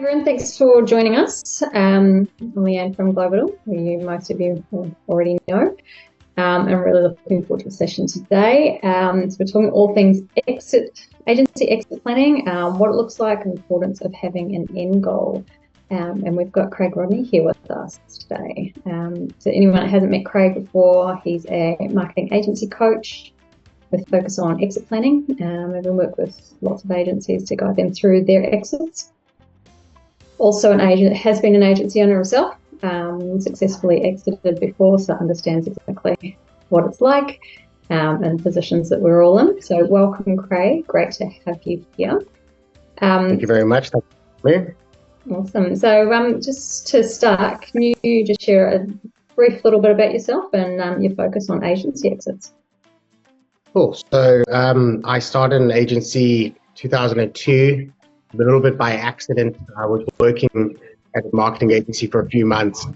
Everyone, thanks for joining us. I'm Leanne from Globital, who most of you will already know. I'm really looking forward to the session today. So we're talking all things agency exit planning, what it looks like, and the importance of having an end goal. And we've got Craig Rodney here with us today. So anyone that hasn't met Craig before, he's a marketing agency coach with focus on exit planning. We've worked with lots of agencies to guide them through their exits. Also has been an agency owner herself, successfully exited before, so understands exactly what it's like and positions that we're all in. So welcome, Craig. Great to have you here. Thank you very much. Thank you. Awesome. So just to start, can you just share a brief little bit about yourself and your focus on agency exits? Cool. So I started an agency 2002. A little bit by accident. I was working at a marketing agency for a few months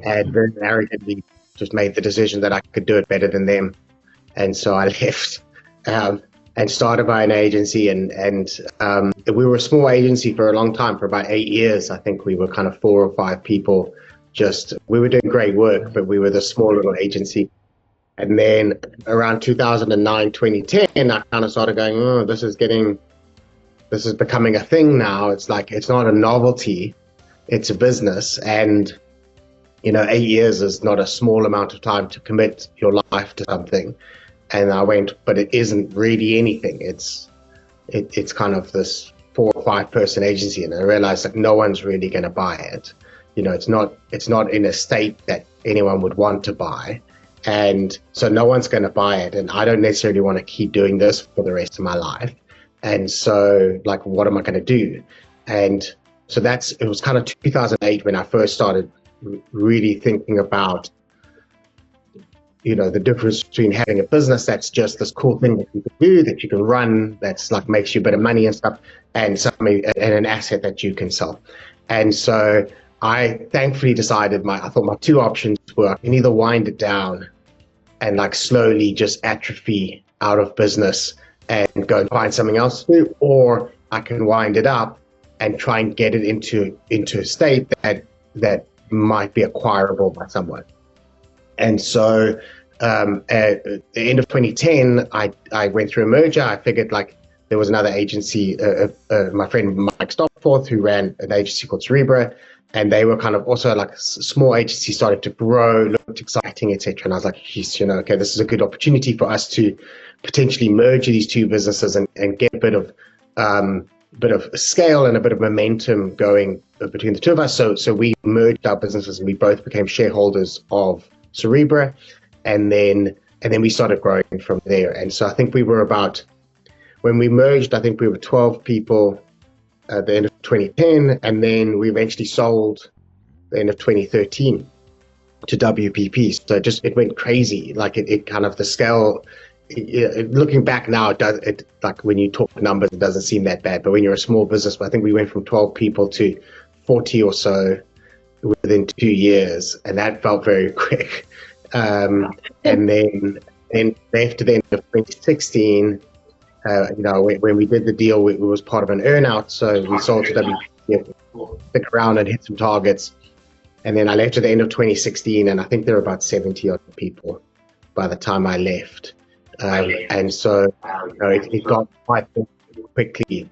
and very arrogantly just made the decision that I could do it better than them. And so I left and started my own agency. And we were a small agency for a long time, for about 8 years. I think we were kind of 4 or 5 people. We were doing great work, but we were the small little agency. And then around 2009, 2010, I kind of started going, oh, this is becoming a thing now. It's like, it's not a novelty, it's a business. And, 8 years is not a small amount of time to commit your life to something. And I went, but it isn't really anything. It's kind of this 4 or 5 person agency. And I realized that no one's really going to buy it. It's not in a state that anyone would want to buy. And so no one's going to buy it. And I don't necessarily want to keep doing this for the rest of my life. And so, like, what am I going to do? And so it was kind of 2008 when I first started really thinking about, the difference between having a business that's just this cool thing that you can do, that you can run, that's like makes you a bit of money and stuff, and an asset that you can sell. And so I thankfully decided I thought my 2 options were, I can either wind it down and like slowly just atrophy out of business and go and find something else to do, or I can wind it up and try and get it into a state that might be acquirable by someone. And so at the end of 2010, I went through a merger. I figured like there was another agency, my friend Mike Stopforth, who ran an agency called Cerebra, and they were kind of also like a small agency, started to grow, looked exciting, etc. And I was like, geez, okay, this is a good opportunity for us to potentially merge these 2 businesses and get a bit of scale and a bit of momentum going between the 2 of us. So we merged our businesses and we both became shareholders of Cerebra, and then we started growing from there. And so I think when we merged, I think we were 12 people at the end of 2010, and then we eventually sold at the end of 2013 to WPP. So it went crazy. Like it kind of the scale. Looking back now, it like when you talk numbers, it doesn't seem that bad. But when you're a small business, I think we went from 12 people to 40 or so within 2 years, and that felt very quick. And then after the end of 2016, when we did the deal, it was part of an earnout. So we sold to WPP, stick around and hit some targets. And then I left at the end of 2016, and I think there were about 70 odd people by the time I left. And so it got quite quickly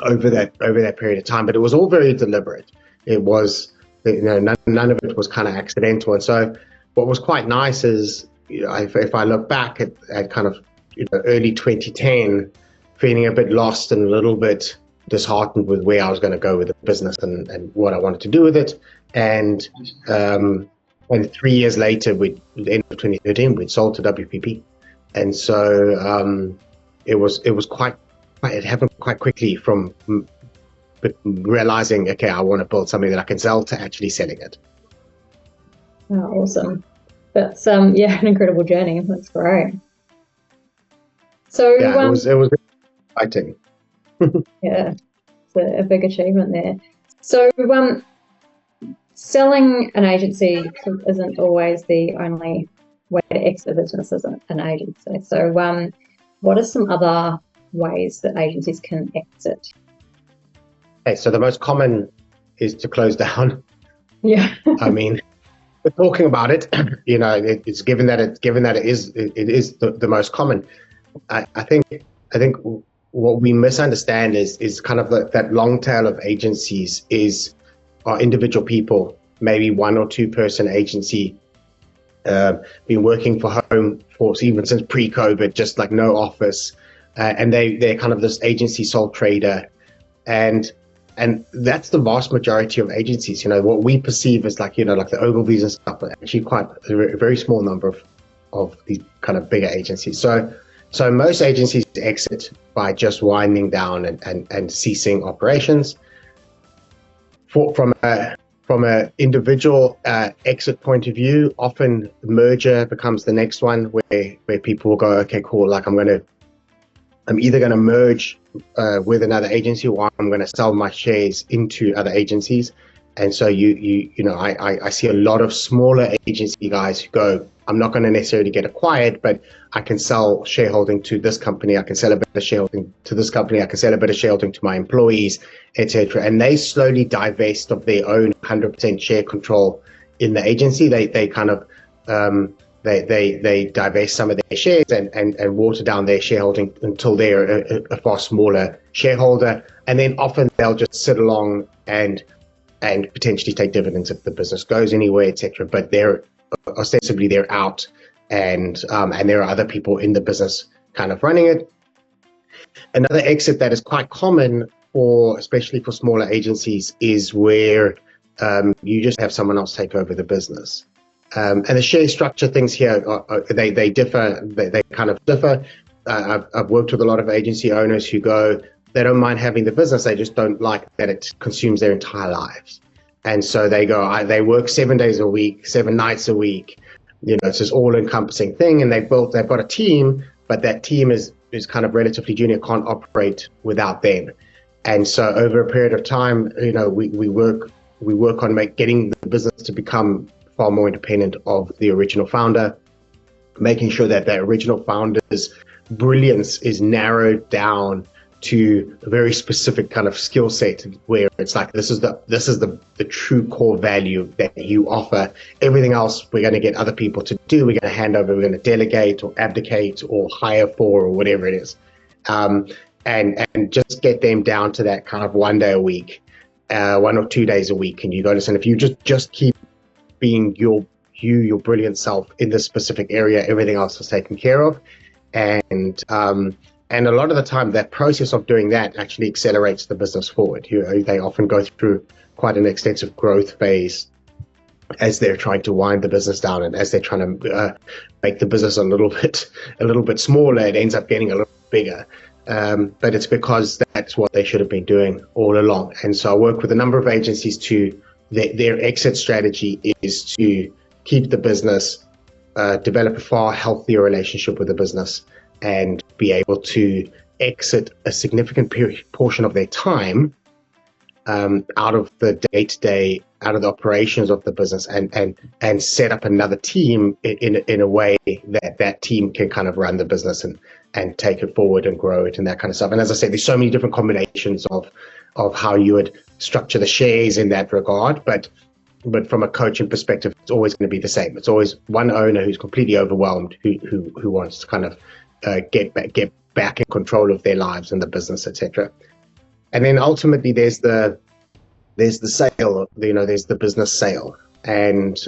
over that period of time, but it was all very deliberate. It was, none of it was kind of accidental. And so what was quite nice is, if I look back at kind of early 2010, feeling a bit lost and a little bit disheartened with where I was going to go with the business and what I wanted to do with it. And 3 years later, the end of 2013, we'd sold to WPP. And so it happened quite quickly from realizing, okay, I want to build something that I can sell, to actually selling it. Oh, awesome. That's an incredible journey. That's great. So yeah, it was exciting. Yeah, it's a big achievement there. So selling an agency isn't always the only way to exit a business as an agency. So what are some other ways that agencies can exit? Okay, so the most common is to close down. Yeah. I mean, we're talking about it. It's given that it is the most common. I think what we misunderstand is kind of that long tail of agencies are individual people, maybe one or two person agency, been working for home for even since pre-COVID, just like no office, and they're kind of this agency sole trader, and that's the vast majority of agencies. What we perceive as like the Ogilvies and stuff, but actually quite a very small number of these kind of bigger agencies. So most agencies exit by just winding down and ceasing operations. From a individual exit point of view, often merger becomes the next one where people will go, okay, cool, like I'm either going to merge with another agency, or I'm going to sell my shares into other agencies. And so I see a lot of smaller agency guys who go, I'm not going to necessarily get acquired, but I can sell shareholding to this company, I can sell a bit of shareholding to this company, I can sell a bit of shareholding to my employees, etc. And they slowly divest of their own 100% share control in the agency. They kind of they divest some of their shares and water down their shareholding until they're a far smaller shareholder. And then often they'll just sit along and potentially take dividends if the business goes anywhere, etc. But they're ostensibly out, and there are other people in the business kind of running it. Another exit that is quite common especially for smaller agencies is where you just have someone else take over the business. And the share structure things here, they differ. They kind of differ. I've worked with a lot of agency owners who go, they don't mind having the business, they just don't like that it consumes their entire lives. And so they go, they work 7 days a week, 7 nights a week. It's this all-encompassing thing, and they've got a team, but that team is kind of relatively junior, can't operate without them. And so over a period of time, we work on getting the business to become far more independent of the original founder, making sure that the original founder's brilliance is narrowed down to a very specific kind of skill set, where it's like, this is the true core value that you offer. Everything else we're going to get other people to do, we're going to hand over, we're going to delegate or abdicate or hire for, or whatever it is, and just get them down to that kind of 1 day a week, 1 or 2 days a week. And you go, listen, if you just keep being your brilliant self in this specific area, everything else is taken care of. And a lot of the time, that process of doing that actually accelerates the business forward. They often go through quite an extensive growth phase as they're trying to wind the business down, and as they're trying to make the business a little bit smaller, it ends up getting a little bigger. But it's because that's what they should have been doing all along. And so I work with a number of agencies their exit strategy is to keep the business, develop a far healthier relationship with the business, and be able to exit a significant portion of their time out of the day-to-day, out of the operations of the business, and set up another team in a way that team can kind of run the business and take it forward and grow it and that kind of stuff. And as I said, there's so many different combinations of how you would structure the shares in that regard, but from a coaching perspective, it's always going to be the same. It's always one owner who's completely overwhelmed, who wants to kind of get back in control of their lives and the business, etc. And then ultimately there's the sale, there's the business sale, and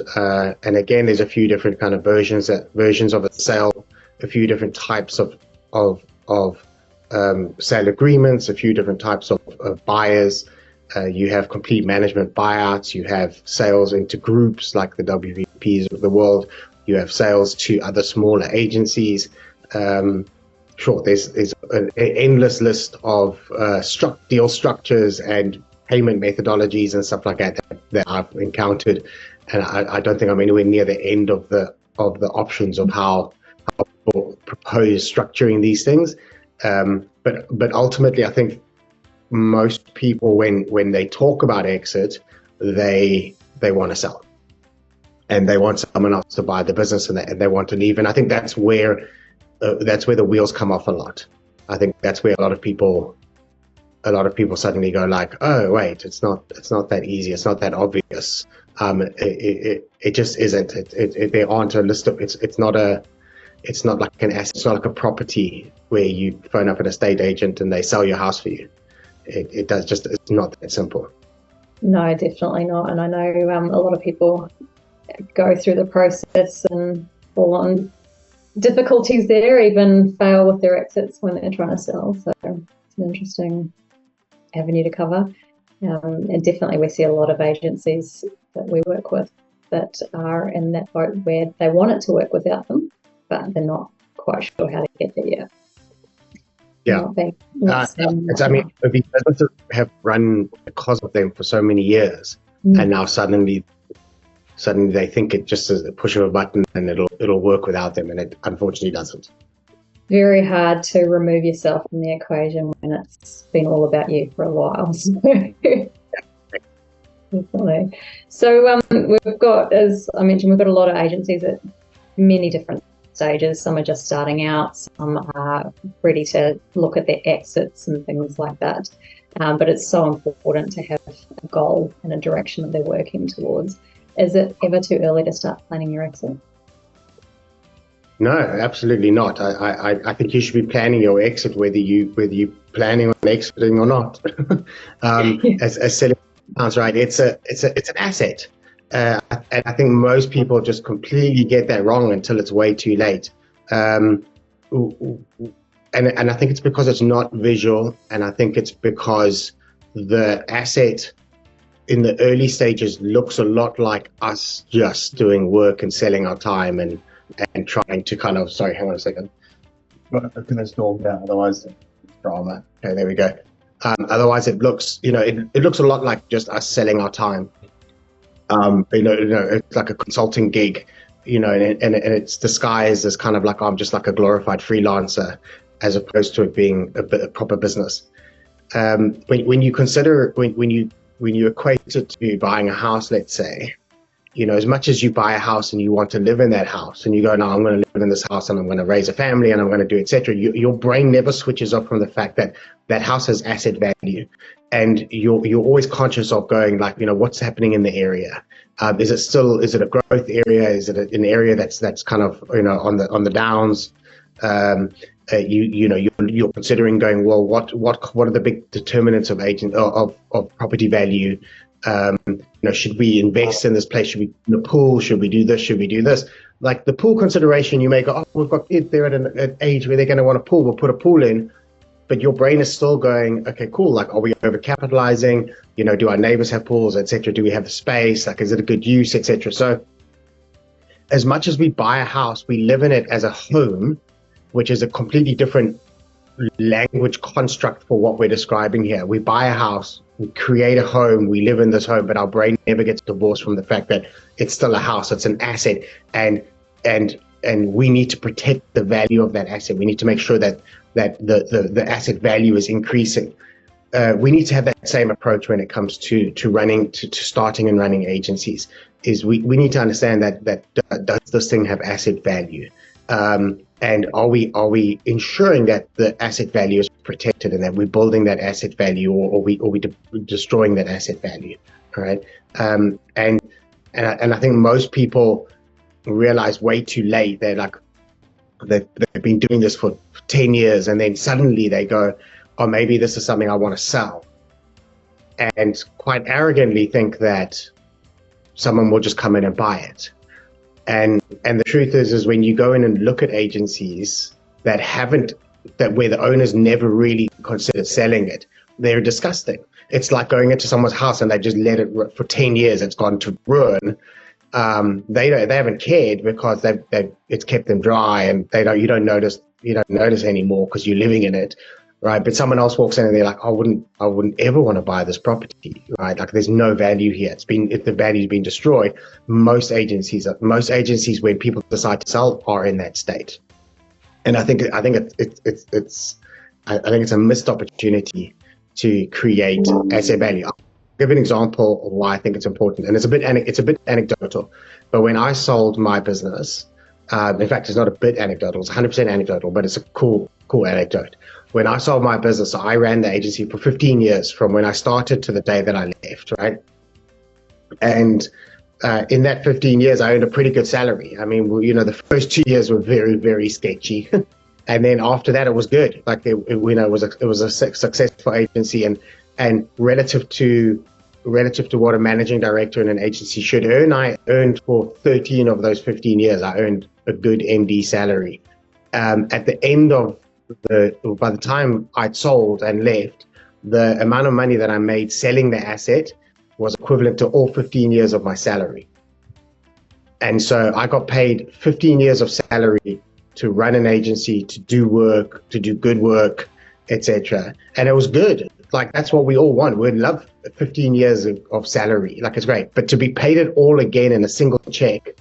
again, there's a few different kind of versions of a sale, a few different types of sale agreements, a few different types of buyers. You have complete management buyouts, you have sales into groups like the WVPs of the world, you have sales to other smaller agencies. There's an endless list of deal structures and payment methodologies and stuff like that I've encountered, and I don't think I'm anywhere near the end of the options of how people propose structuring these things. But ultimately, I think most people, when they talk about exit, they want to sell, and they want someone else to buy the business, and they want to leave. And I think that's where the wheels come off a lot. I think that's where a lot of people a lot of people suddenly go like, oh wait, it's not that easy, it's not that obvious. It just isn't. There aren't a list of it's not like an asset. It's not like a property where you phone up an estate agent and they sell your house for you. It's not that simple. No, definitely not. And I know a lot of people go through the process and fall on difficulties there, even fail with their exits when they're trying to sell. So it's an interesting avenue to cover. And definitely we see a lot of agencies that we work with that are in that boat where they want it to work without them, but they're not quite sure how to get there yet. Yeah. I mean, these businesses have run because of them for so many years, and now suddenly they think it just is a push of a button and it'll work without them, and it unfortunately doesn't. Very hard to remove yourself from the equation when it's been all about you for a while. So we've got, as I mentioned, we've got a lot of agencies at many different stages. Some are just starting out, some are ready to look at their exits and things like that. But it's so important to have a goal and a direction that they're working towards. Is it ever too early to start planning your exit? No, absolutely not. I think you should be planning your exit whether you're planning on exiting or not. As silly sounds, right? It's an asset, and I think most people just completely get that wrong until it's way too late. And I think it's because it's not visual, and I think it's because the asset in the early stages looks a lot like us just doing work and selling our time and trying to kind of, sorry, hang on a second. Got to this door down, otherwise it's drama. Okay, there we go. Otherwise it looks, it looks a lot like just us selling our time. It's like a consulting gig, and it's disguised as kind of like, I'm just like a glorified freelancer, as opposed to it being a proper business. When you consider, when you equate it to buying a house, let's say, as much as you buy a house and you want to live in that house and you go, no, I'm going to live in this house and I'm going to raise a family and I'm going to do, etc. Your brain never switches off from the fact that that house has asset value, and you're always conscious of going like, what's happening in the area. Is it a growth area? Is it an area that's kind of, on the downs? You're considering going, well, what are the big determinants of property value? Should we invest in this place? Should we in a pool? Should we do this? Should we do this? Like the pool consideration, you may go, oh, we've got kids, they're at an age where they're going to want a pool, we'll put a pool in. But your brain is still going, okay, cool. Like, are we overcapitalizing? Do our neighbors have pools, etc.? Do we have the space? Like, is it a good use, etc.? So as much as we buy a house, we live in it as a home, which is a completely different language construct for what we're describing here. We buy a house, we create a home, we live in this home, but our brain never gets divorced from the fact that it's still a house, it's an asset, and we need to protect the value of that asset. We need to make sure that the asset value is increasing. We need to have that same approach when it comes to starting and running agencies. Is we need to understand that does this thing have asset value? And are we ensuring that the asset value is protected and that we're building that asset value, or we destroying that asset value? All right. And I think most people realize way too late. They're like, they've been doing this for 10 years, and then suddenly they go, oh, maybe this is something I want to sell, and quite arrogantly think that someone will just come in and buy it. And the truth is when you go in and look at agencies that where the owners never really considered selling it, they're disgusting. It's like going into someone's house and they just let it for 10 years. It's gone to ruin. They haven't cared because it's kept them dry, and you don't notice anymore because you're living in it, right? But someone else walks in and they're like, I wouldn't ever want to buy this property, right? Like, there's no value here. If the value's been destroyed. Most agencies when people decide to sell are in that state, and I think it's a missed opportunity to create asset value. I'll give an example of why I think it's important, and it's a bit anecdotal. But when I sold my business, in fact, it's not a bit anecdotal; it's 100% anecdotal, but it's a cool anecdote. when I sold my business, I ran the agency for 15 years from when I started to the day that I left, right? And in that 15 years, I earned a pretty good salary. I mean, the first 2 years were very, very sketchy. And then after that, it was good. Like, it was a successful agency, and relative to what a managing director in an agency should earn, I earned for 13 of those 15 years, I earned a good MD salary. At the end of by the time I'd sold and left, the amount of money that I made selling the asset was equivalent to all 15 years of my salary. And so I got paid 15 years of salary to run an agency, to do work, to do good work, etc. And it was good. Like, that's what we all want. We'd love 15 years of salary. Like, it's great. But to be paid it all again in a single check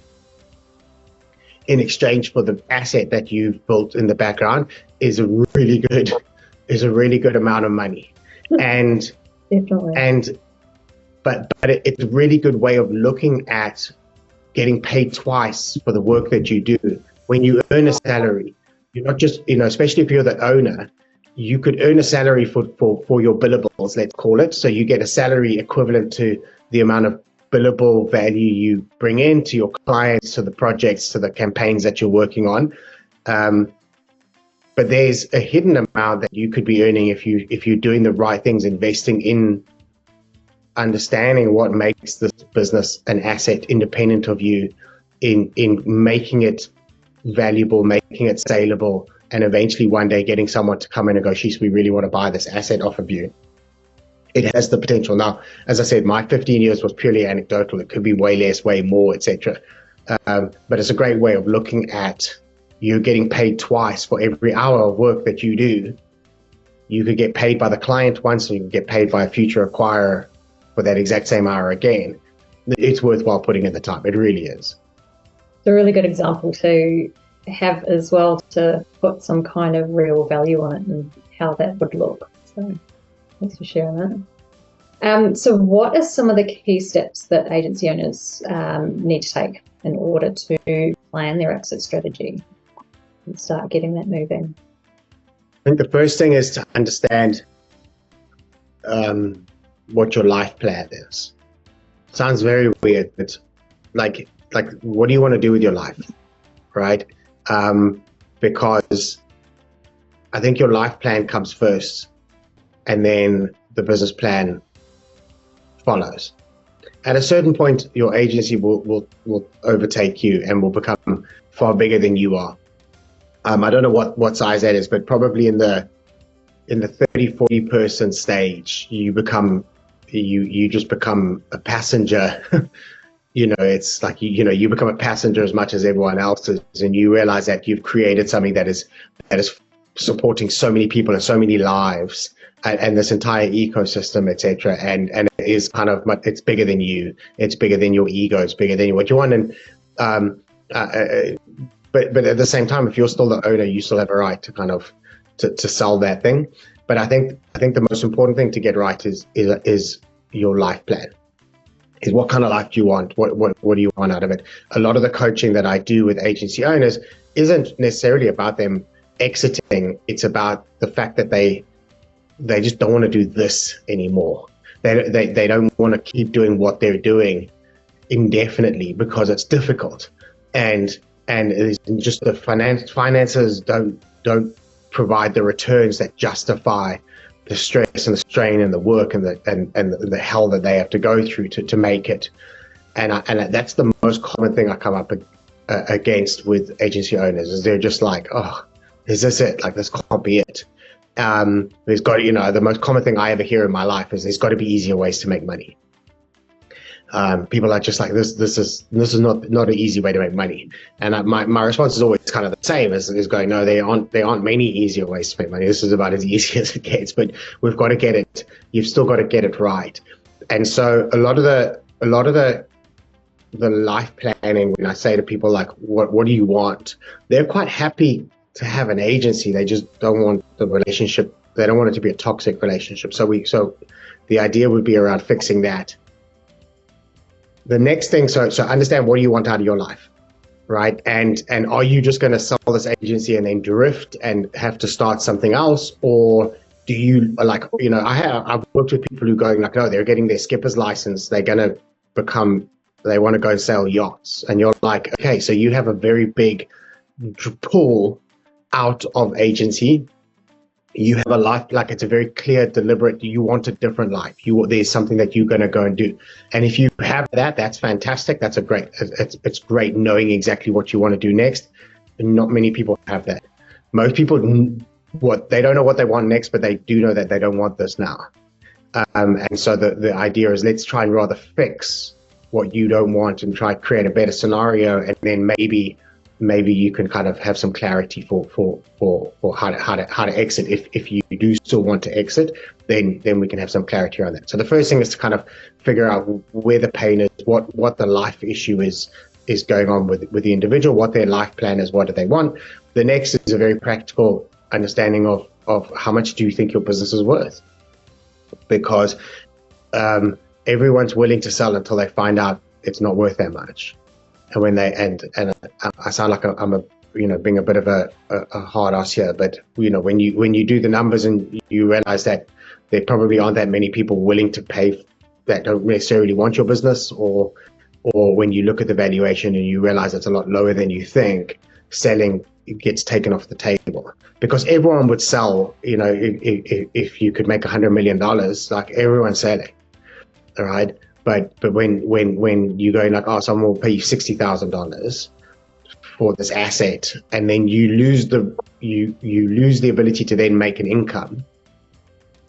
in exchange for the asset that you've built in the background is a really good amount of money. And Definitely. But it's a really good way of looking at getting paid twice for the work that you do. When you earn a salary, you're not just, especially if you're the owner, you could earn a salary for your billables, let's call it. So you get a salary equivalent to the amount of billable value you bring in to your clients, to the projects, to the campaigns that you're working on. But there's a hidden amount that you could be earning if you're doing the right things, investing in understanding what makes this business an asset independent of you, in making it valuable, making it saleable, and eventually one day getting someone to come in and go, "Sheesh, we really want to buy this asset off of you." It has the potential. Now, as I said, my 15 years was purely anecdotal. It could be way less, way more, etc. But it's a great way of looking at you getting paid twice for every hour of work that you do. You could get paid by the client once, and you can get paid by a future acquirer for that exact same hour again. It's worthwhile putting in the time. It really is. It's a really good example to have as well, to put some kind of real value on it and how that would look. So thanks for sharing that. So what are some of the key steps that agency owners need to take in order to plan their exit strategy and start getting that moving? I think the first thing is to understand what your life plan is. Sounds very weird, but like what do you want to do with your life, right? Because I think your life plan comes first, and then the business plan follows. At a certain point, your agency will overtake you and will become far bigger than you are. I don't know what size that is, but probably in the 30-40 person stage, you just become a passenger. It's like, you become a passenger as much as everyone else is, and you realize that you've created something that is supporting so many people and so many lives, and this entire ecosystem, etc. And it is kind of, it's bigger than you. It's bigger than your ego. It's bigger than what you want. And but at the same time, if you're still the owner, you still have a right to kind of to sell that thing. But I think the most important thing to get right is your life plan. Is what kind of life do you want? What do you want out of it? A lot of the coaching that I do with agency owners isn't necessarily about them exiting. It's about the fact that they just don't want to do this anymore. They don't want to keep doing what they're doing indefinitely because it's difficult, and it's just the finances don't provide the returns that justify the stress and the strain and the work and the hell that they have to go through to make it. And that's the most common thing I come up against with agency owners, is they're just like, "Oh, is this it? Like, this can't be it." There's got, the most common thing I ever hear in my life is there's got to be easier ways to make money. People are just like, this is not an easy way to make money. And my response is always kind of the same, is going, no, there aren't many easier ways to make money. This is about as easy as it gets, but we've got to get it. You've still got to get it right. And so a lot of the life planning, when I say to people like, what do you want? They're quite happy to have an agency. They just don't want the relationship. They don't want it to be a toxic relationship. So the idea would be around fixing that. The next thing, so understand, what do you want out of your life, right? And are you just going to sell this agency and then drift and have to start something else, or do you like, I've worked with people who go like, no, they're getting their skipper's license, they want to go sail yachts, and you're like, okay, so you have a very big pull out of agency. You have a life, like it's a very clear, deliberate, you want a different life. There's something that you're going to go and do. And if you have that, that's fantastic. That's it's great knowing exactly what you want to do next. And not many people have that. Most people, they don't know what they want next, but they do know that they don't want this now. And so the idea is, let's try and rather fix what you don't want and try to create a better scenario. And then maybe you can kind of have some clarity for how to exit. If you do still want to exit, then we can have some clarity on that. So the first thing is to kind of figure out where the pain is, what the life issue is going on with the individual, what their life plan is, what do they want. The next is a very practical understanding of how much do you think your business is worth, because everyone's willing to sell until they find out it's not worth that much. And when I sound like I'm being a bit of a hard ass here, but when you do the numbers and you realize that there probably aren't that many people willing to pay that don't necessarily want your business, or when you look at the valuation and you realize it's a lot lower than you think, selling gets taken off the table, because everyone would sell. If you could make $100 million, like everyone's selling, all right. But when you go like, oh, someone will pay you $60,000 for this asset, and then you lose the ability to then make an income,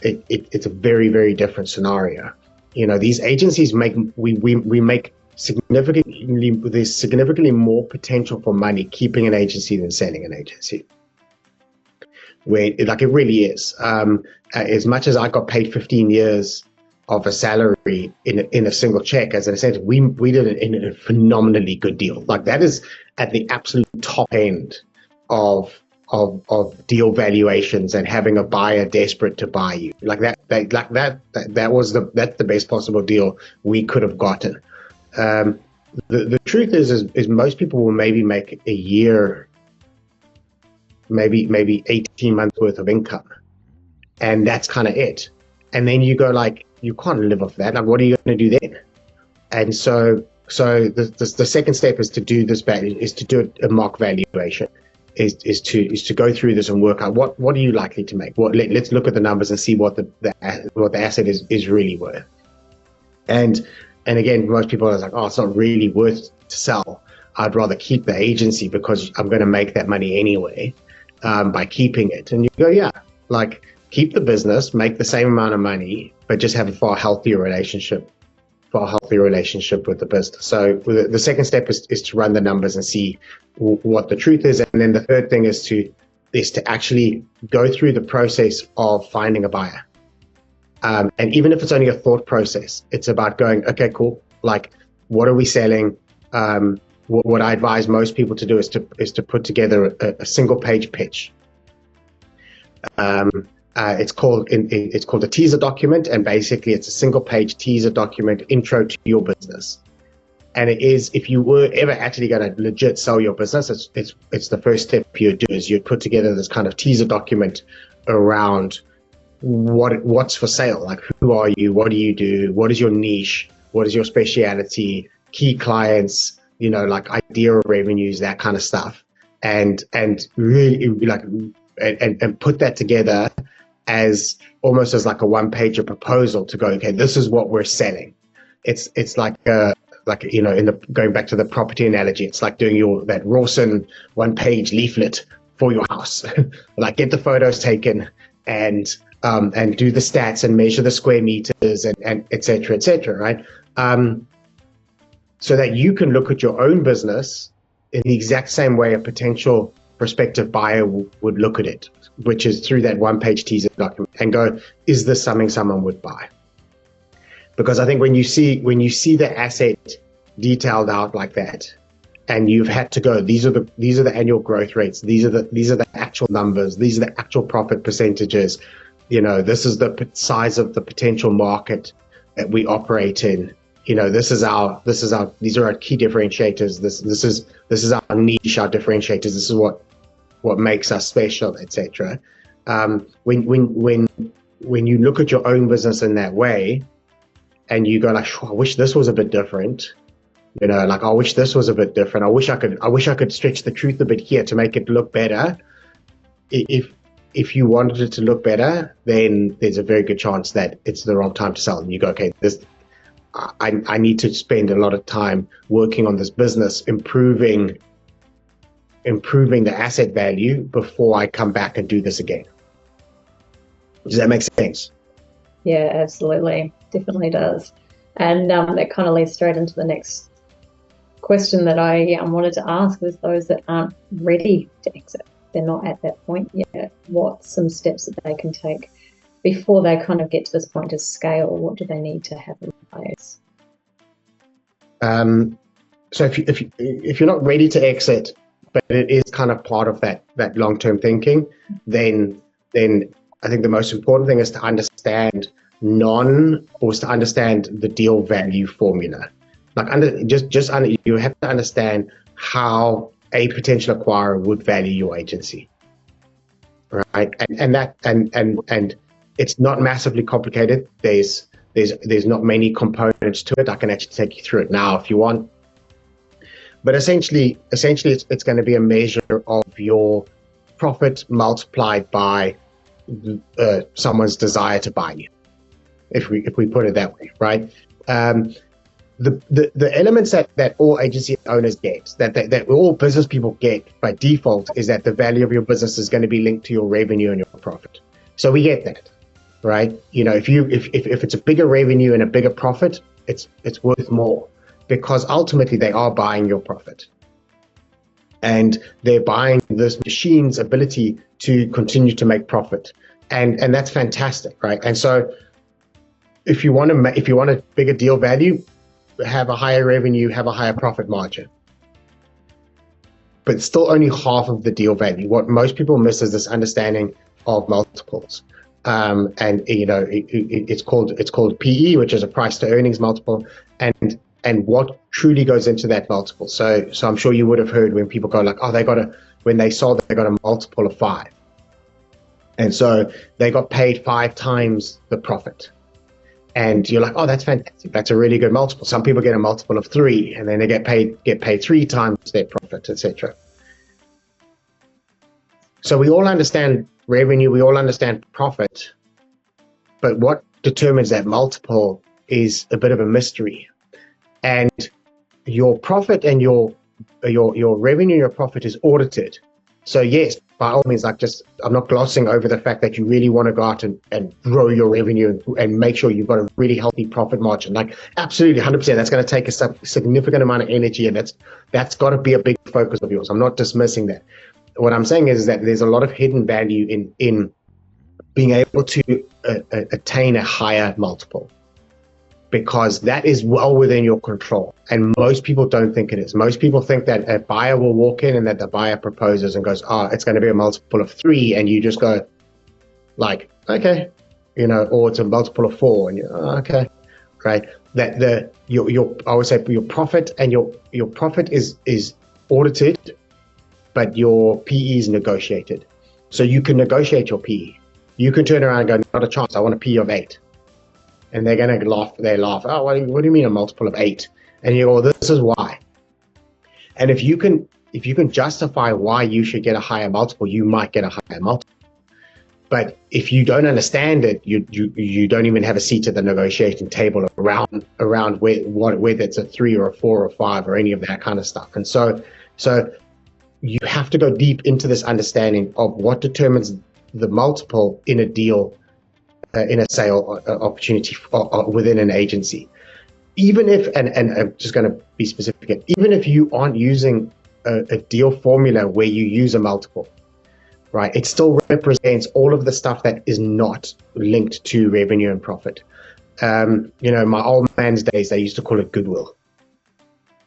it's a very, very different scenario. These agencies we make there's significantly more potential for money keeping an agency than selling an agency. It really is. As much as I got paid 15 years of a salary in a single check, as an example, we did it in a phenomenally good deal. Like that is at the absolute top end of deal valuations, and having a buyer desperate to buy you. That's the best possible deal we could have gotten. The truth is most people will maybe make a year, maybe 18 months worth of income, and that's kind of it. And then you go like, you can't live off that. Like, what are you going to do then? And so the second step is to do this, is to do a mock valuation, is to go through this and work out what are you likely to make. Let's look at the numbers and see what the asset is really worth. And again, most people are like, oh, it's not really worth to sell. I'd rather keep the agency because I'm going to make that money anyway by keeping it. And you go, yeah, like, keep the business, make the same amount of money, but just have a far healthier relationship with the business. So the second step is to run the numbers and see what the truth is. And then the third thing is to actually go through the process of finding a buyer. And even if it's only a thought process, it's about going, okay, cool. Like, what are we selling? What I advise most people to do is to put together a single page pitch. It's called a teaser document, and basically it's a single page teaser document intro to your business. And it is, if you were ever actually going to legit sell your business, it's the first step you do, is you put together this kind of teaser document around what's for sale. Like, who are you? What do you do? What is your niche? What is your speciality? Key clients, like idea of revenues, that kind of stuff. And really like, and put that together as almost as like a one-pager proposal to go, okay, this is what we're selling. It's like going back to the property analogy, it's like doing that Rawson one-page leaflet for your house. Like, get the photos taken and do the stats and measure the square meters and et cetera, right? So that you can look at your own business in the exact same way a potential prospective buyer would look at it, which is through that one-page teaser document, and go, is this something someone would buy? Because I think when you see the asset detailed out like that, and you've had to go, these are the annual growth rates, these are the actual numbers, these are the actual profit percentages, this is the size of the potential market that we operate in, these are our key differentiators. This is our niche, our differentiators. This is what makes us special, etc. When you look at your own business in that way, and you go like, I wish this was a bit different, like, I wish this was a bit different. I wish I could stretch the truth a bit here to make it look better. If you wanted it to look better, then there's a very good chance that it's the wrong time to sell. And you go, okay, I need to spend a lot of time working on this business, improving the asset value before I come back and do this again. Does that make sense? Yeah, absolutely. Definitely does. And that kind of leads straight into the next question that I wanted to ask, was those that aren't ready to exit. They're not at that point yet. What's some steps that they can take before they kind of get to this point of scale? What do they need to have in place? So if you're not ready to exit, but it is kind of part of that long-term thinking, then I think the most important thing is to understand to understand the deal value formula. Like you have to understand how a potential acquirer would value your agency, right? And it's not massively complicated. There's not many components to it. I can actually take you through it now if you want. But essentially it's going to be a measure of your profit multiplied by someone's desire to buy you, if we put it that way, right? The elements that all agency owners get, that all business people get by default, is that the value of your business is going to be linked to your revenue and your profit. So we get that, right? If it's a bigger revenue and a bigger profit, it's worth more, because ultimately they are buying your profit, and they're buying this machine's ability to continue to make profit, and that's fantastic, right? And so if you want a bigger deal value, have a higher revenue, have a higher profit margin, but still only half of the deal value. What most people miss is this understanding of multiples, and it's called PE, which is a price to earnings multiple, and what truly goes into that multiple. So I'm sure you would have heard when people go like, oh, when they sold, they got a multiple of 5, and so they got paid 5 times the profit. And you're like, oh, that's fantastic. That's a really good multiple. Some people get a multiple of 3, and then they get paid 3 times their profit, etc. So we all understand revenue, we all understand profit, but what determines that multiple is a bit of a mystery. And your profit and your revenue, your profit is audited. So yes, by all means, I'm not glossing over the fact that you really want to go out and grow your revenue and make sure you've got a really healthy profit margin. Like, absolutely, 100%. That's going to take a significant amount of energy, and that's got to be a big focus of yours. I'm not dismissing that. What I'm saying is that there's a lot of hidden value in being able to attain a higher multiple, because that is well within your control. And most people don't think it is. Most people think that a buyer will walk in and that the buyer proposes and goes, oh, it's going to be a multiple of 3. And you just go like, okay, or it's a multiple of 4. And you're, oh, okay, right? That I always say your profit and your profit is audited, but your PE is negotiated. So you can negotiate your PE. You can turn around and go, not a chance, I want a PE of 8. And they're going to laugh. They laugh. Oh, what do you mean a multiple of 8? And you go, well, this is why. And if you can justify why you should get a higher multiple, you might get a higher multiple. But if you don't understand it, you don't even have a seat at the negotiation table around whether it's a 3 or a 4 or 5 or any of that kind of stuff. And so you have to go deep into this understanding of what determines the multiple in a deal, in a sale opportunity within an agency. Even if, and I'm just going to be specific, even if you aren't using a deal formula where you use a multiple, right, it still represents all of the stuff that is not linked to revenue and profit. My old man's days, they used to call it goodwill.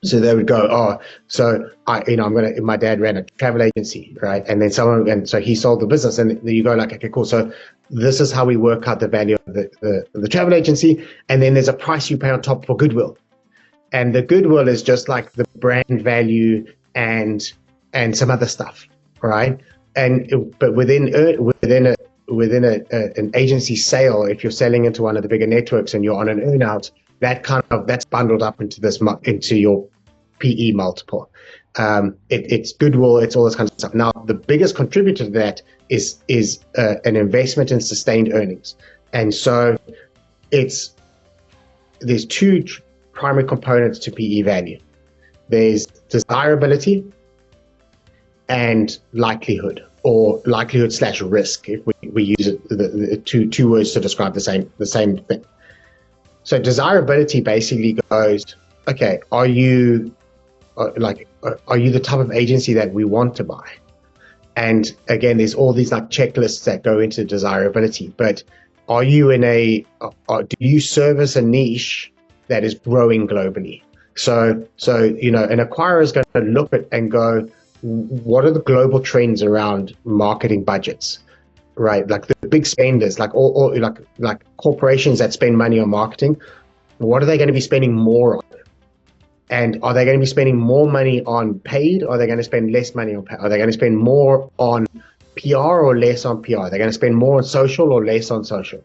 So they would go, oh, so my dad ran a travel agency, right? And then so he sold the business, and then you go like, okay, cool. So this is how we work out the value of the travel agency. And then there's a price you pay on top for goodwill. And the goodwill is just like the brand value and some other stuff, right? But within an agency sale, if you're selling into one of the bigger networks and you're on an earnout, that's bundled up into your PE multiple. It's goodwill, it's all this kind of stuff. Now, the biggest contributor to that is an investment in sustained earnings, and so there's two primary components to PE value. There's desirability and likelihood, or likelihood/risk, if we use it, the two words to describe the same thing. So desirability basically goes, okay, are you the type of agency that we want to buy? And again, there's all these like checklists that go into desirability, but are you do you service a niche that is growing globally? So an acquirer is going to look at and go, what are the global trends around marketing budgets, right? Like the big spenders, like corporations that spend money on marketing, what are they going to be spending more on? And are they going to be spending more money on paid, or are they going to spend less money on paid? Are they going to spend more on PR or less on PR? Are they going to spend more on social or less on social?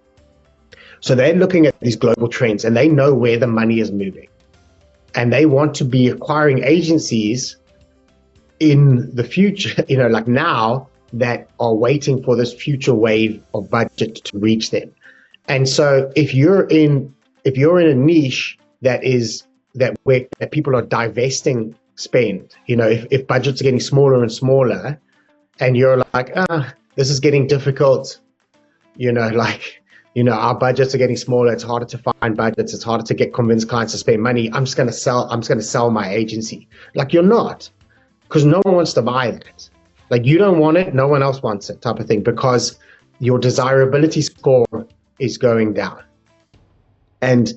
So they're looking at these global trends, and they know where the money is moving. And they want to be acquiring agencies in the future, like now, that are waiting for this future wave of budget to reach them. And so if you're in a niche that people are divesting spend, if budgets are getting smaller and smaller, and you're like, this is getting difficult, our budgets are getting smaller, it's harder to find budgets, it's harder to convince clients to spend money, I'm just going to sell my agency. Like, you're not, because no one wants to buy that. Like, you don't want it, no one else wants it, type of thing, because your desirability score is going down. And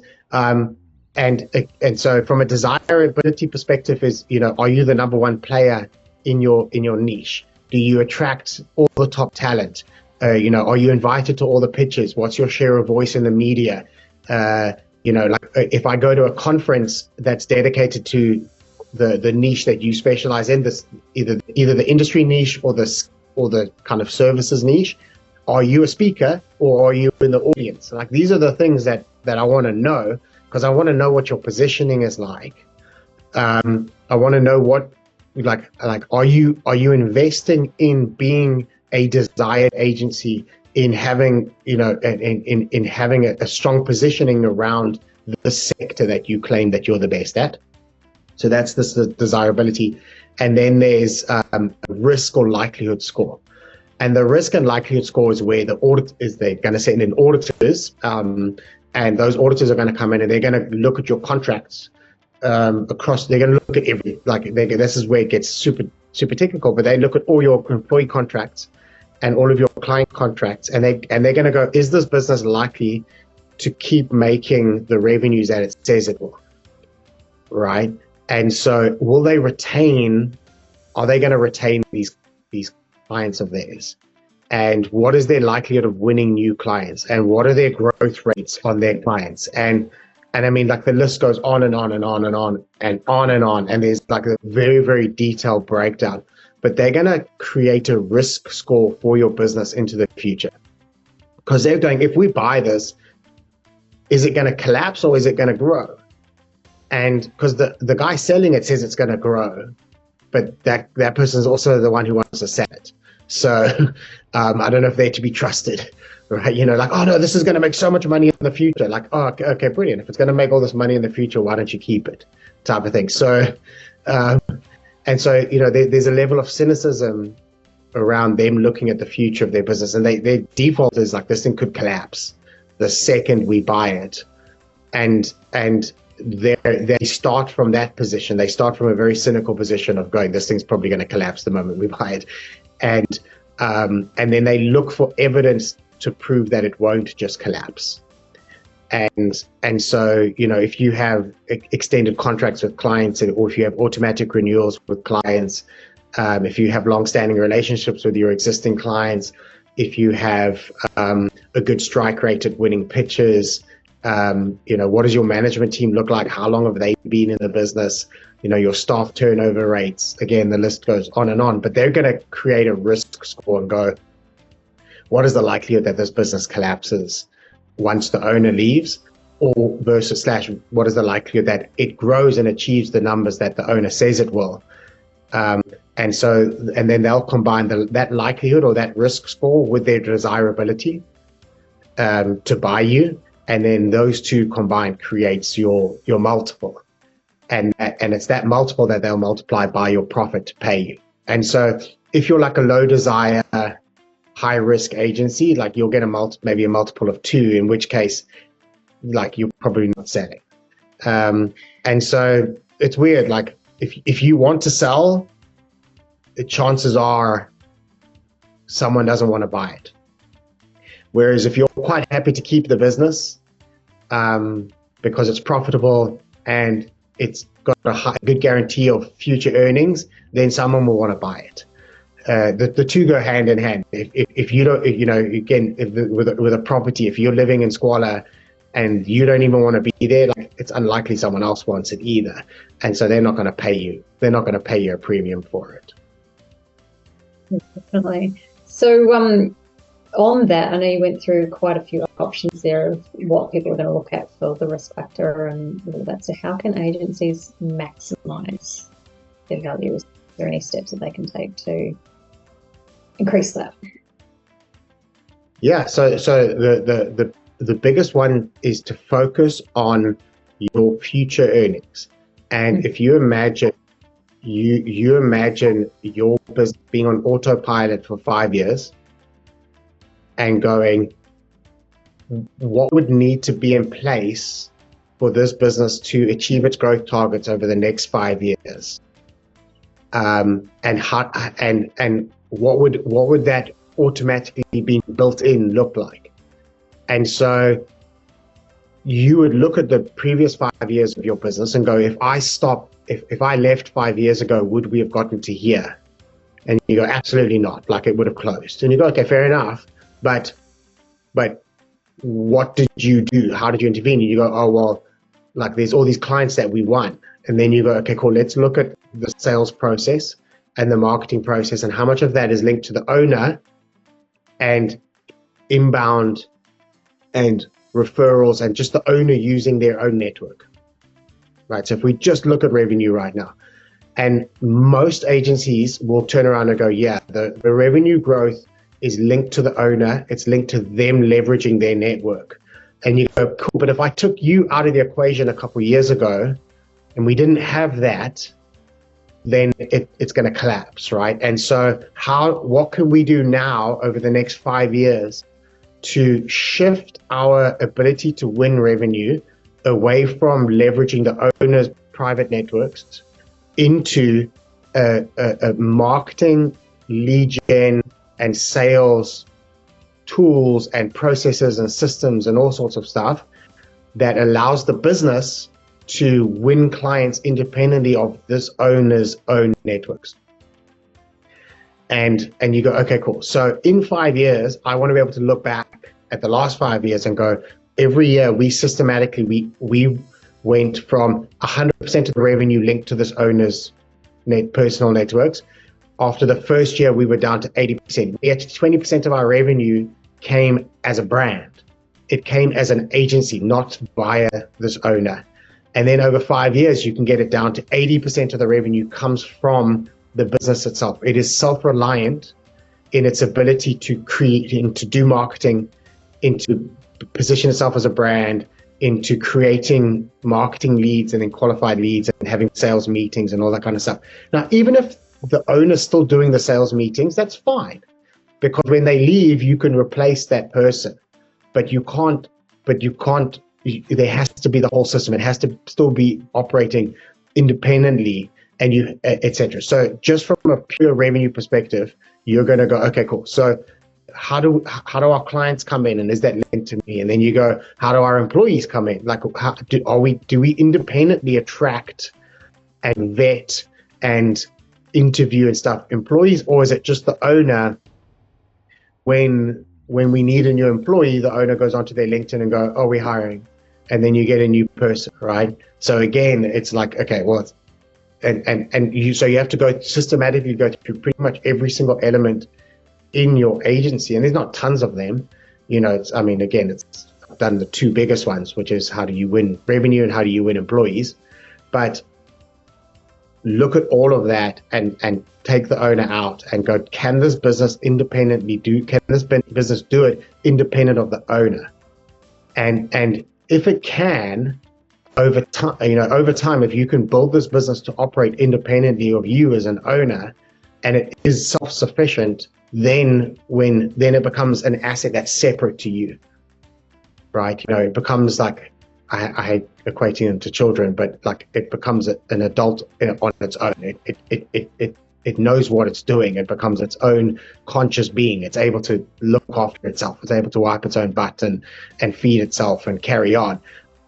so from a desirability perspective is, are you the number one player in your niche? Do you attract all the top talent? Are you invited to all the pitches? What's your share of voice in the media? If I go to a conference that's dedicated to the niche that you specialize in, this either the industry niche or the kind of services niche, are you a speaker or are you in the audience? Like, these are the things that I want to know, because I want to know what your positioning is like. I want to know what, are you investing in being a desired agency, in having, in having a strong positioning around the sector that you claim that you're the best at? So that's the desirability. And then there's a risk or likelihood score. And the risk and likelihood score is where they're going to send in auditors, and those auditors are going to come in and they're going to look at your contracts across. They're going to look at this is where it gets super technical, but they look at all your employee contracts and all of your client contracts, and they're going to go, is this business likely to keep making the revenues that it says it will, right? And so are they going to retain these clients of theirs? And what is their likelihood of winning new clients? And what are their growth rates on their clients? And I mean, like, the list goes on and on and on and on and on and on. And there's like a very, very detailed breakdown. But they're going to create a risk score for your business into the future. Because they're going, if we buy this, is it going to collapse or is it going to grow? And because the guy selling it says it's going to grow, but that person is also the one who wants to sell it. So I don't know if they're to be trusted, right? Oh no, this is going to make so much money in the future. Like, oh, okay, brilliant. If it's going to make all this money in the future, why don't you keep it? Type of thing. So, there's a level of cynicism around them looking at the future of their business, and their default is like, this thing could collapse the second we buy it, and they start from that position. They start from a very cynical position of going, this thing's probably going to collapse the moment we buy it. And then they look for evidence to prove that it won't just collapse. And so, if you have extended contracts with clients, or if you have automatic renewals with clients, if you have long-standing relationships with your existing clients, if you have a good strike rate at winning pitches, What does your management team look like? How long have they been in the business? Your staff turnover rates. Again, the list goes on and on, but they're going to create a risk score and go, what is the likelihood that this business collapses once the owner leaves, or versus / what is the likelihood that it grows and achieves the numbers that the owner says it will? And then they'll combine that likelihood or that risk score with their desirability to buy you. And then those two combined creates your multiple. And it's that multiple that they'll multiply by your profit to pay you. And so if you're like a low desire, high risk agency, like you'll get maybe a multiple of 2, in which case like you're probably not selling. And so it's weird. Like if you want to sell, the chances are someone doesn't want to buy it. Whereas if you're quite happy to keep the business because it's profitable and it's got a good guarantee of future earnings, then someone will want to buy it. The two go hand in hand. If you don't, again, with a property, if you're living in squalor and you don't even want to be there, like it's unlikely someone else wants it either, and so they're not going to pay you. They're not going to pay you a premium for it. Definitely. So on that, I know you went through quite a few options there of what people are going to look at for the risk factor and all that. So how can agencies maximize their value? Is there any steps that they can take to increase that? Yeah, so the biggest one is to focus on your future earnings. And if you imagine you imagine your business being on autopilot for 5 years and going, what would need to be in place for this business to achieve its growth targets over the next 5 years? And what would that automatically being built in look like? And so you would look at the previous 5 years of your business and go, if I left 5 years ago, would we have gotten to here? And you go, absolutely not. Like it would have closed. And you go, okay, fair enough. But what did you do? How did you intervene? And you go, oh, well, like there's all these clients that we won. And then you go, okay, cool. Let's look at the sales process and the marketing process and how much of that is linked to the owner and inbound and referrals and just the owner using their own network, right? So if we just look at revenue right now, and most agencies will turn around and go, yeah, the revenue growth is linked to the owner. It's linked to them leveraging their network. And you go, cool, but if I took you out of the equation a couple of years ago and we didn't have that, then it's going to collapse, right? And so what can we do now over the next 5 years to shift our ability to win revenue away from leveraging the owner's private networks into a marketing, lead gen, and sales tools and processes and systems and all sorts of stuff that allows the business to win clients independently of this owner's own networks. And you go, okay, cool. So in 5 years, I want to be able to look back at the last 5 years and go, every year we systematically, we went from 100% of the revenue linked to this owner's personal networks. After the first year, we were down to 80%. Yet 20% of our revenue came as a brand. It came as an agency, not via this owner. And then over 5 years, you can get it down to 80% of the revenue comes from the business itself. It is self-reliant in its ability to create and to do marketing, into position itself as a brand, into creating marketing leads and then qualified leads and having sales meetings and all that kind of stuff. Now, even if the owner's still doing the sales meetings, that's fine, because when they leave, you can replace that person, but you can't, there has to be the whole system. It has to still be operating independently and etc. So just from a pure revenue perspective, you're going to go, okay, cool. So how do our clients come in, and is that linked to me? And then you go, how do our employees come in? Like, do we independently attract and vet and interview and stuff employees, or is it just the owner? When we need a new employee, the owner goes onto their LinkedIn and go, oh, we're hiring. and then you get a new person, right? So again, it's like, okay, well, so you have to go systematically go through pretty much every single element in your agency, and there's not tons of them. I mean, again, it's done the two biggest ones, which is how do you win revenue and how do you win employees. But look at all of that and take the owner out and go, can this business can this business do it independent of the owner? And if it can, over time, if you can build this business to operate independently of you as an owner, and it is self-sufficient, then it becomes an asset that's separate to you, right? It becomes like, I hate equating them to children, but like it becomes an adult on its own. It knows what it's doing. It becomes its own conscious being. It's able to look after itself. It's able to wipe its own butt and feed itself and carry on.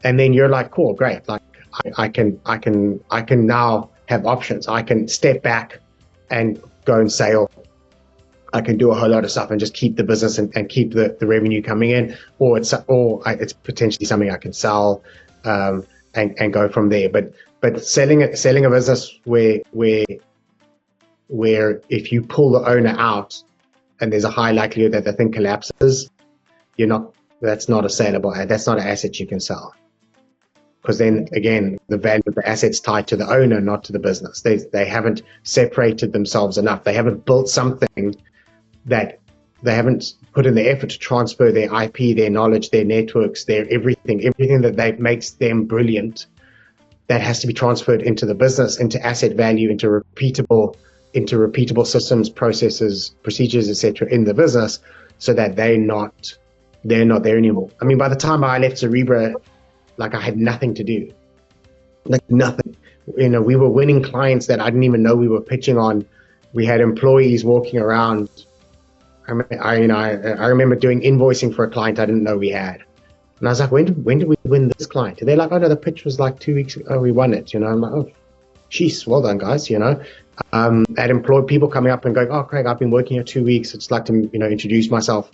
And then you're like, cool, great. Like I can now have options. I can step back and go and sail. I can do a whole lot of stuff and just keep the business and keep the revenue coming in, or it's potentially something I can sell and go from there. But selling a business where if you pull the owner out and there's a high likelihood that the thing collapses, that's not a saleable, that's not an asset you can sell. Because then again, the value of the asset's tied to the owner, not to the business. They haven't separated themselves enough. They haven't built something that they haven't put in the effort to transfer their IP, their knowledge, their networks, their everything that makes them brilliant. That has to be transferred into the business, into asset value, into repeatable systems, processes, procedures, etc. in the business, so that they're not there anymore. I mean, by the time I left Cerebra, like I had nothing to do, like nothing. We were winning clients that I didn't even know we were pitching on. We had employees walking around. I remember doing invoicing for a client I didn't know we had. And I was like, when did we win this client? And they're like, oh no, the pitch was like 2 weeks ago, we won it. I'm like, oh, jeez, well done, guys. I'd employed people coming up and going, oh, Craig, I've been working here 2 weeks. It's like to, introduce myself.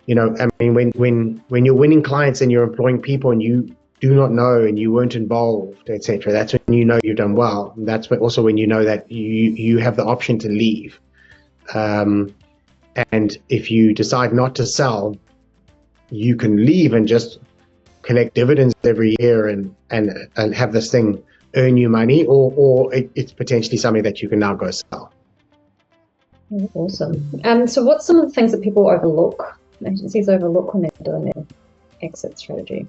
I mean, when you're winning clients and you're employing people and you do not know and you weren't involved, etc., that's when you know you've done well. And that's also when you know that you have the option to leave. And if you decide not to sell, you can leave and just collect dividends every year and have this thing earn you money, or it's potentially something that you can now go sell. Awesome. So what's some of the things that people overlook, agencies overlook when they're doing their exit strategy?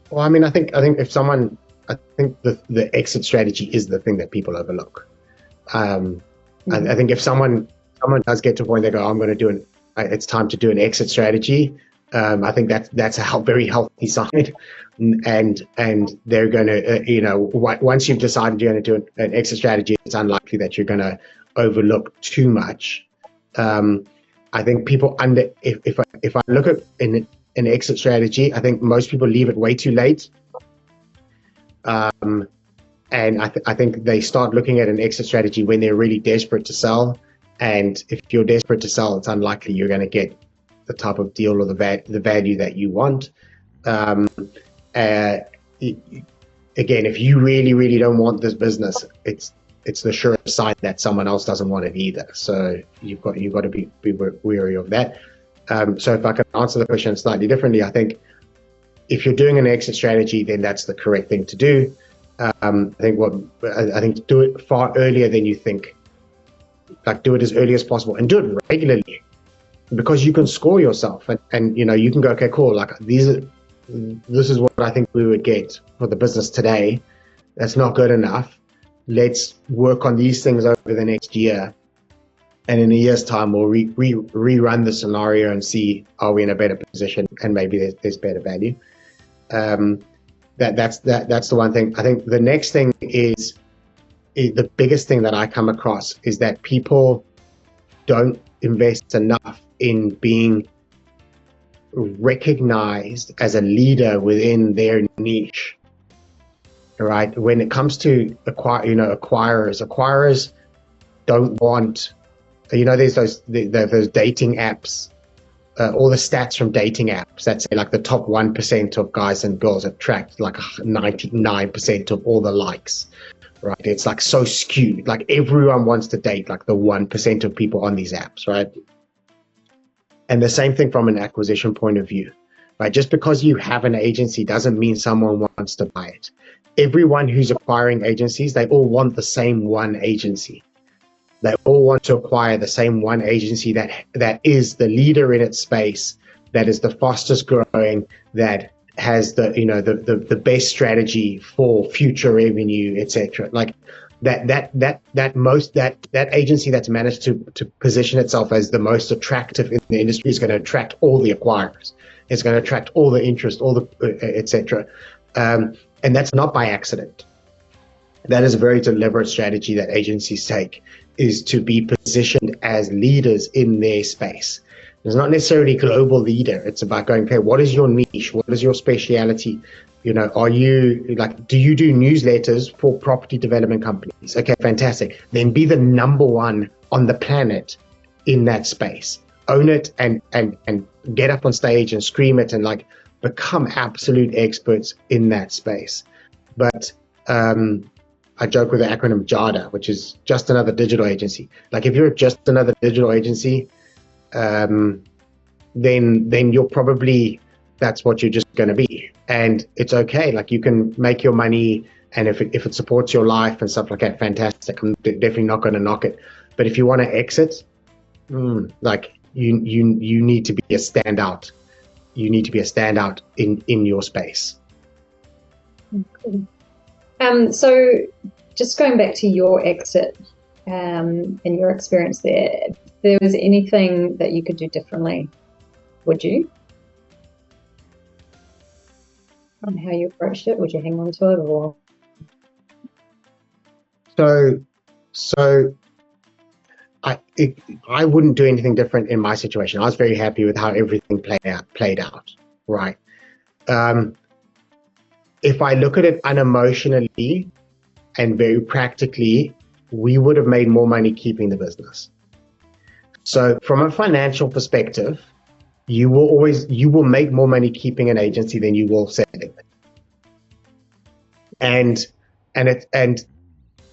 Well, I mean, I think the exit strategy is the thing that people overlook. I think if someone does get to a point they go, I'm going to it's time to do an exit strategy. I think that's a very healthy sign, and they're going to, once you've decided you're going to do an exit strategy, it's unlikely that you're going to overlook too much. I think people if I look at an exit strategy, I think most people leave it way too late. And I think they start looking at an exit strategy when they're really desperate to sell. And if you're desperate to sell, it's unlikely you're going to get the type of deal or the value that you want. Again, if you really, really don't want this business, it's the surest sign that someone else doesn't want it either. So you've got to be wary of that. So if I can answer the question slightly differently, I think if you're doing an exit strategy, then that's the correct thing to do. I think do it far earlier than you think. Like, do it as early as possible and do it regularly, because you can score yourself and you can go, okay, cool. Like this is what I think we would get for the business today. That's not good enough. Let's work on these things over the next year. And in a year's time, we'll rerun the scenario and see, are we in a better position, and maybe there's better value. That's the one thing. I think the next thing is the biggest thing that I come across is that people don't invest enough in being recognized as a leader within their niche. Right? When it comes to acquirers don't want, there's those dating apps all the stats from dating apps that say like the top 1% of guys and girls attract like 99% of all the likes, right? It's like so skewed. Like everyone wants to date like the 1% of people on these apps, right? And the same thing from an acquisition point of view, right? Just because you have an agency doesn't mean someone wants to buy it. Everyone who's acquiring agencies, they all want the same one agency. They all want to acquire the same one agency that is the leader in its space, that is the fastest growing, that has the best strategy for future revenue, etc. Like that agency that's managed to position itself as the most attractive in the industry is going to attract all the acquirers. It's going to attract all the interest, all the etc. And that's not by accident. That is a very deliberate strategy that agencies take, is to be positioned as leaders in their space. It's not necessarily global leader. It's about going, okay, what is your niche? What is your speciality? You know, are you like, do you do newsletters for property development companies? Okay, fantastic. Then be the number one on the planet in that space. Own it and get up on stage and scream it and like become absolute experts in that space. But I joke with the acronym JADA, which is just another digital agency. Like if you're just another digital agency, then you're probably, that's what you're just going to be. And it's okay. Like you can make your money, and if it supports your life and stuff like that, fantastic. I'm definitely not going to knock it. But if you want to exit, like you need to be a standout. You need to be a standout in your space. Cool. So just going back to your exit and your experience there, if there was anything that you could do differently, would you? On how you approached it? Would you hang on to it or? So I wouldn't do anything different in my situation. I was very happy with how everything played out, right? If I look at it unemotionally and very practically, we would have made more money keeping the business. So from a financial perspective, you will make more money keeping an agency than you will selling it. And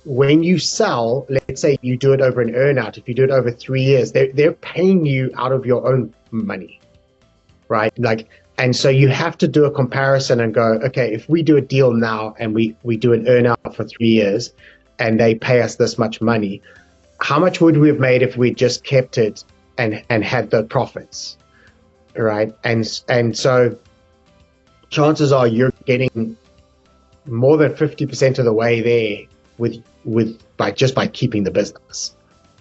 when you sell, let's say you do it over an earnout, if you do it over 3 years, they're paying you out of your own money, right? Like, and so you have to do a comparison and go, okay, if we do a deal now and we do an earnout for 3 years and they pay us this much money, how much would we have made if we just kept it and had the profits, right? And so chances are you're getting more than 50% of the way there by keeping the business.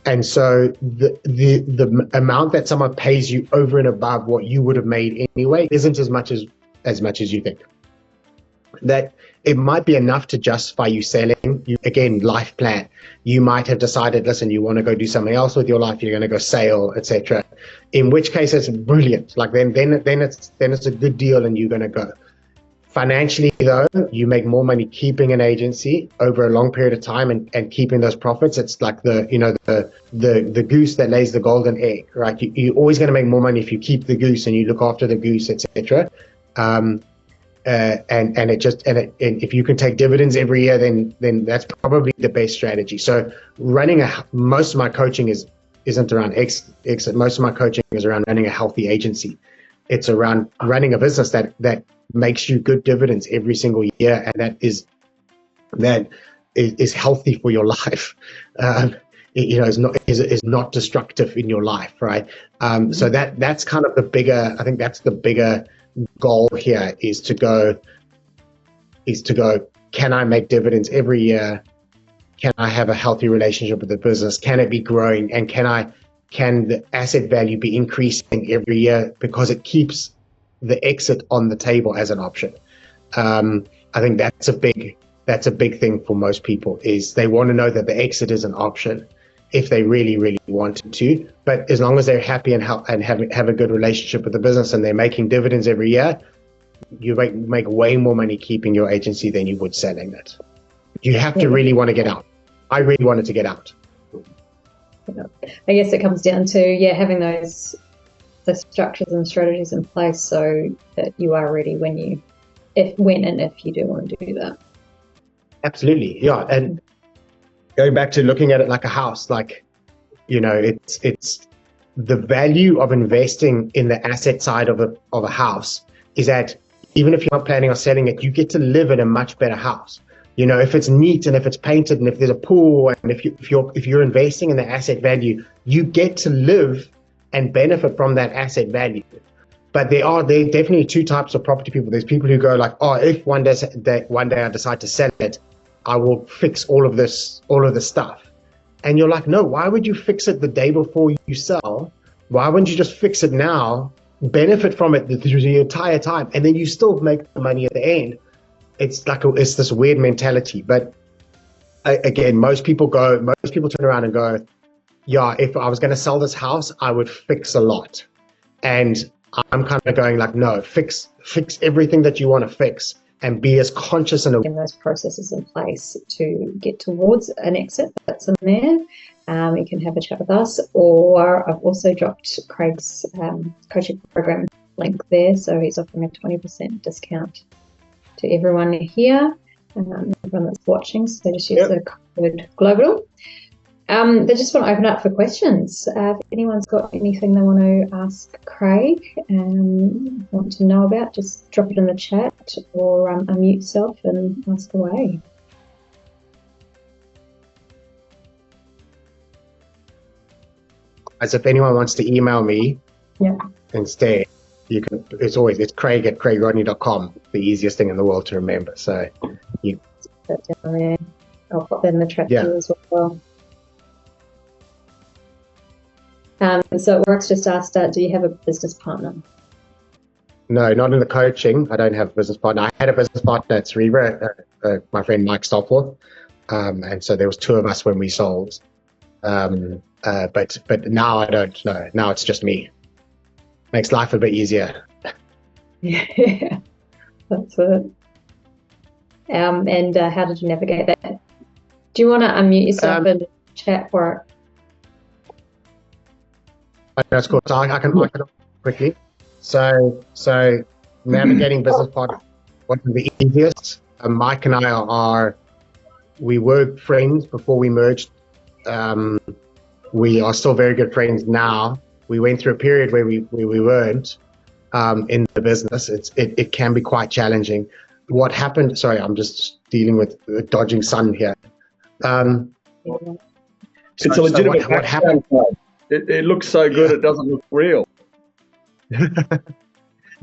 And so the amount that someone pays you over and above what you would have made anyway isn't as much as you think. That it might be enough to justify you selling. You, again, life plan. You might have decided, listen, you want to go do something else with your life. You're going to go sail, etc. In which case, it's brilliant. Like then it's a good deal, and you're going to go. Financially, though, you make more money keeping an agency over a long period of time and keeping those profits. It's like the goose that lays the golden egg, right? You're always going to make more money if you keep the goose and you look after the goose, etc. And if you can take dividends every year, then that's probably the best strategy. So most of my coaching isn't around exit. Most of my coaching is around running a healthy agency. It's around running a business that makes you good dividends every single year, and that is healthy for your life. Is not destructive in your life, right? So that's kind of the bigger. I think that's the bigger goal here is to go. Can I make dividends every year? Can I have a healthy relationship with the business? Can it be growing? And can the asset value be increasing every year, because it keeps the exit on the table as an option? I think that's a big thing for most people, is they want to know that the exit is an option if they really, really wanted to. But as long as they're happy and have a good relationship with the business and they're making dividends every year, you make way more money keeping your agency than you would selling it. You have to really want to get out. I really wanted to get out. I guess it comes down to having those the structures and strategies in place so that you are ready when and if you do want to do that. Absolutely, yeah. And going back to looking at it like a house, like, you know, it's the value of investing in the asset side of a house is that even if you're not planning on selling it, you get to live in a much better house. You know, if it's neat and if it's painted and if there's a pool and if you're investing in the asset value, you get to live and benefit from that asset value. But there are definitely two types of property people. There's people who go like, oh, if one day I decide to sell it, I will fix all of this stuff. And you're like, no, why would you fix it the day before you sell? Why wouldn't you just fix it now, benefit from it through the entire time, and then you still make the money at the end? It's like it's this weird mentality. But again, most people turn around and go, yeah, if I was going to sell this house, I would fix a lot. And I'm kind of going like, no, fix everything that you want to fix and be as conscious and in those processes in place to get towards an exit that's in there. You can have a chat with us, or I've also dropped Craig's coaching program link there, so he's offering a 20% discount to everyone here, everyone that's watching. So just use the code Globital. They just want to open up for questions. If anyone's got anything they want to ask Craig and want to know about, just drop it in the chat or unmute yourself and ask away. As if anyone wants to email me instead, it's Craig@CraigRodney.com, the easiest thing in the world to remember. So you put that down there. I'll pop that in the chat too as well. So Warwick's just asked, do you have a business partner? No, not in the coaching. I don't have a business partner. I had a business partner at Cerebra, my friend Mike Stopforth, and so there was two of us when we sold. But now I don't know. Now it's just me. Makes life a bit easier. Yeah, that's it. And how did you navigate that? Do you want to unmute yourself and chat for it? That's cool. So I can quickly. So navigating business partners wasn't the easiest. Mike and I we were friends before we merged. We are still very good friends now. We went through a period where we weren't in the business. It can be quite challenging. What happened? Sorry, I'm just dealing with a dodging sun here. It's a legitimate. What happened? It looks so good, it doesn't look real. No,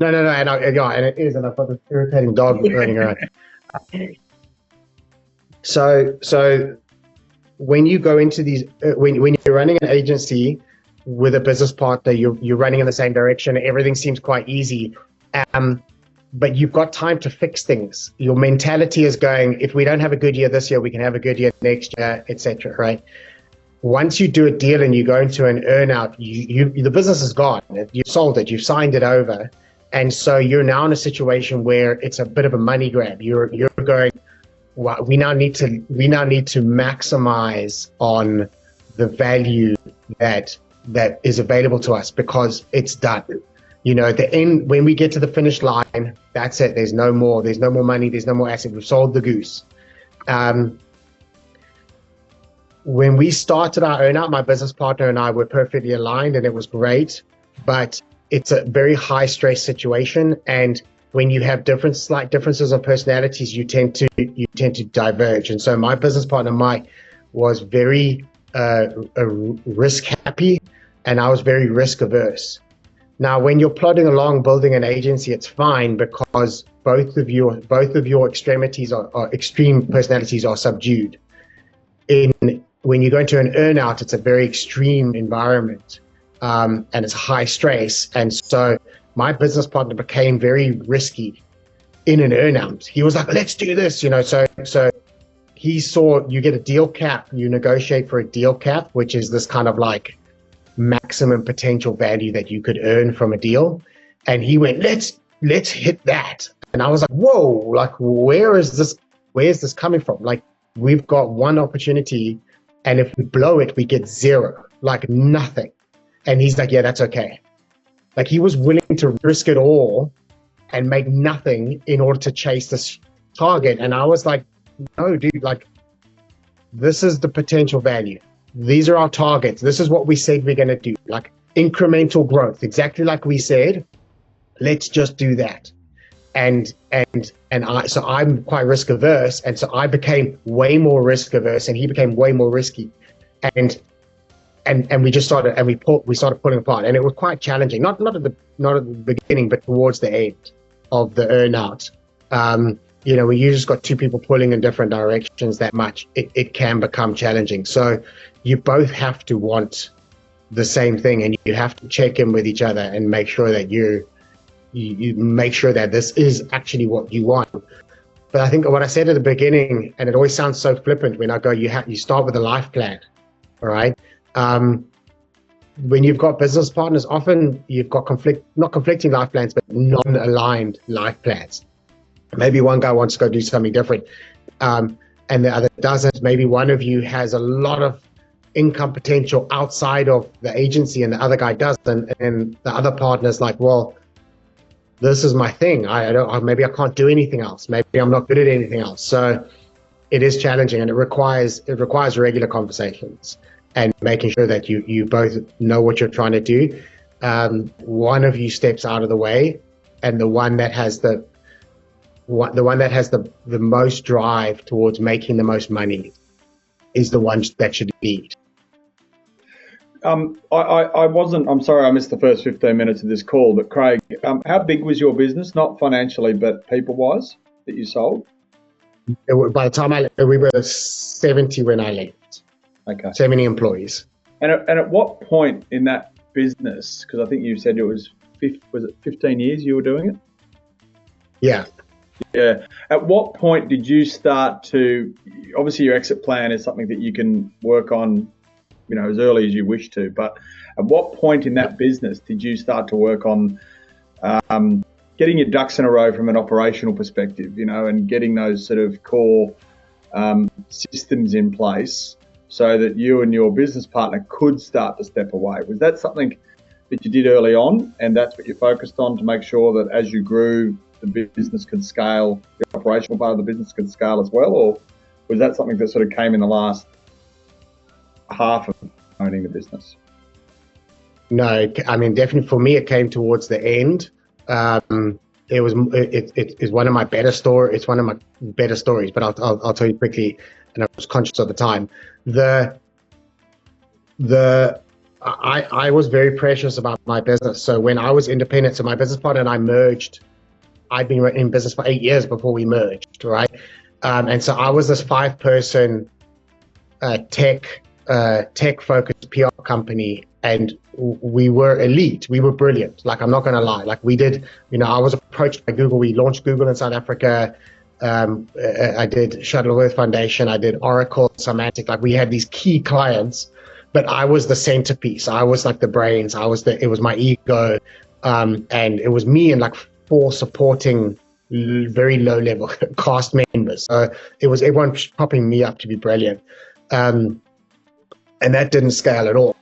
and it is, and I've got this irritating dog running around. So when you go into these, when you're running an agency with a business partner, you're running in the same direction. Everything seems quite easy, but you've got time to fix things. Your mentality is going, if we don't have a good year this year, we can have a good year next year, etc. Right? Once you do a deal and you go into an earnout, the business is gone. You sold it, you've signed it over, and so you're now in a situation where it's a bit of a money grab. You're going, well, we now need to maximize on the value that is available to us because it's done. You know, at the end, when we get to the finish line, that's it. There's no more money. There's no more asset. We've sold the goose. When we started our earnout, my business partner and I were perfectly aligned, and it was great. But it's a very high stress situation, and when you have slight differences of personalities, you tend to diverge. And so my business partner Mike was very risk happy, and I was very risk averse. Now, when you're plodding along building an agency, it's fine because both of your extremities are extreme personalities are subdued. When you go into an earnout, it's a very extreme environment, and it's high stress. And so my business partner became very risky in an earnout. He was like, let's do this, so he saw you get a deal cap, you negotiate for a deal cap, which is this kind of like maximum potential value that you could earn from a deal. And he went, let's hit that. And I was like, whoa, like, where's this coming from? Like, we've got one opportunity, and if we blow it, we get zero, like nothing. And he's like, yeah, that's okay. Like he was willing to risk it all and make nothing in order to chase this target. And I was like, no, dude, like this is the potential value. These are our targets. This is what we said we're going to do. Like incremental growth, exactly like we said. Let's just do that. So I'm quite risk averse, and so I became way more risk averse, and he became way more risky, and we just started and we started pulling apart, and it was quite challenging. Not at the beginning, but towards the end of the earn out. You know, when you just got two people pulling in different directions that much, it can become challenging. So you both have to want the same thing, and you have to check in with each other and make sure that you make sure that this is actually what you want. But I think what I said at the beginning, and it always sounds so flippant when I go, you start with a life plan, all right? When you've got business partners, often you've got not conflicting life plans, but non-aligned life plans. Maybe one guy wants to go do something different, and the other doesn't. Maybe one of you has a lot of income potential outside of the agency and the other guy doesn't, and the other partner's like, well, this is my thing. Maybe I can't do anything else. Maybe I'm not good at anything else. So it is challenging, and it requires regular conversations and making sure that you both know what you're trying to do. One of you steps out of the way, and the one that has the most drive towards making the most money is the one that should lead. I'm sorry I missed the first 15 minutes of this call, but Craig, how big was your business? Not financially, but people-wise, that you sold? By the time we were 70 when I left. Okay. 70 employees. And at what point in that business, because I think you said was it 15 years you were doing it? Yeah. Yeah. At what point did you start to, obviously your exit plan is something that you can work on, you know, as early as you wish to, but at what point in that business did you start to work on getting your ducks in a row from an operational perspective, you know, and getting those sort of core systems in place so that you and your business partner could start to step away? Was that something that you did early on, and that's what you focused on to make sure that as you grew, the business could scale, the operational part of the business could scale as well? Or was that something that sort of came in the last half of owning the business? No, I mean, definitely for me, it came towards the end. It is one of my better stories. It's one of my better stories, but I'll tell you quickly. And I was conscious of the time. I was very precious about my business. So when I was independent, so my business partner and I merged. I'd been in business for 8 years before we merged, right? And so I was this 5-person tech-focused PR company, and we were elite. We were brilliant. Like, I'm not going to lie. Like, we did, you know, I was approached by Google. We launched Google in South Africa. I did Shuttleworth Foundation. I did Oracle, Symantec. Like, we had these key clients, but I was the centerpiece. I was like the brains. It was my ego. And it was me and like 4 supporting very low level cast members. So it was everyone popping me up to be brilliant. And that didn't scale at all.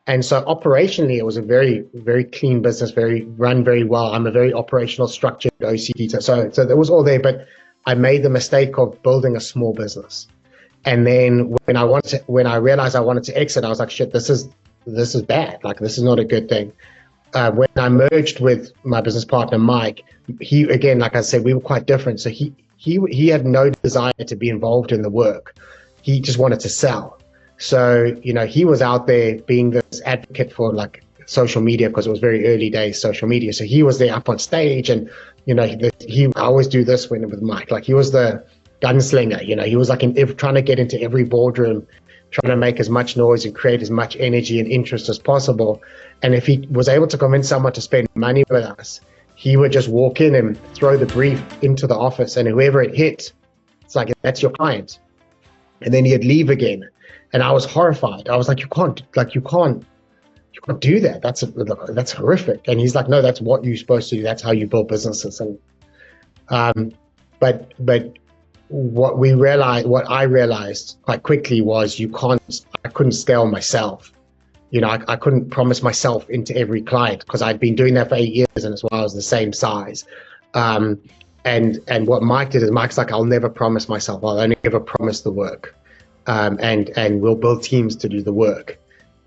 And so operationally, it was a very, very clean business, run very well. I'm a very operational structured OCD. So it was all there, but I made the mistake of building a small business. And then when I realized I wanted to exit, I was like, shit, this is bad. Like, this is not a good thing. When I merged with my business partner, Mike, he, again, like I said, we were quite different. So he had no desire to be involved in the work. He just wanted to sell. So, you know, he was out there being this advocate for like social media, because it was very early days social media. So he was there up on stage, and, you know, I always do this with Mike. Like, he was the gunslinger, you know, he was like trying to get into every boardroom, trying to make as much noise and create as much energy and interest as possible. And if he was able to convince someone to spend money with us, he would just walk in and throw the brief into the office, and whoever it hit, it's like, that's your client. And then he'd leave again. And I was horrified. I was like, you can't do that. That's horrific. And he's like, no, that's what you're supposed to do. That's how you build businesses. And but what I realized quite quickly was I couldn't scale myself. I couldn't promise myself into every client because I'd been doing that for 8 years and as well as the same size. And what Mike did is Mike's like, I'll never promise myself. I'll only ever promise the work. And we'll build teams to do the work.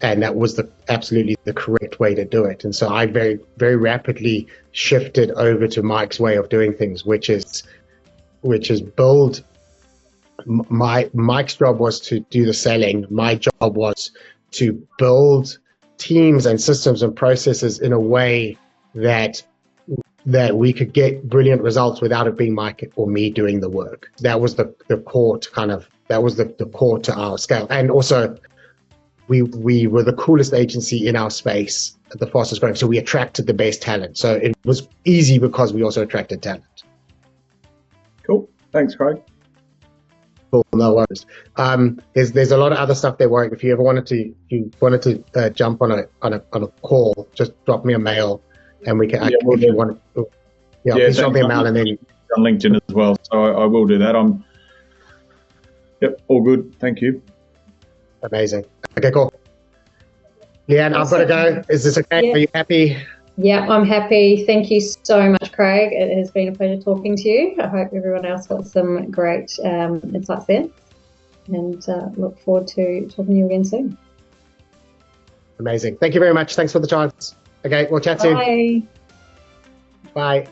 And that was absolutely the correct way to do it. And so I very, very rapidly shifted over to Mike's way of doing things, which is build. Mike's job was to do the selling. My job was to build teams and systems and processes in a way that we could get brilliant results without it being Mike or me doing the work. That was the core the core to our scale. And also we were the coolest agency in our space, the fastest growing. So we attracted the best talent. So it was easy because we also attracted talent. Cool. Thanks, Craig. Cool, no worries. There's a lot of other stuff there, Warwick. If you ever wanted to jump on a call, just drop me a mail and we can. If you want, please drop me a mail and then on LinkedIn as well. So I will do that. Yep, all good. Thank you. Amazing. Okay, cool. Leanne, I've got to go. Is this okay? Yeah. Are you happy? Yeah, I'm happy. Thank you so much, Craig. It has been a pleasure talking to you. I hope everyone else got some great insights there, and look forward to talking to you again soon. Amazing. Thank you very much. Thanks for the chance. Okay, we'll chat soon. Bye. Bye.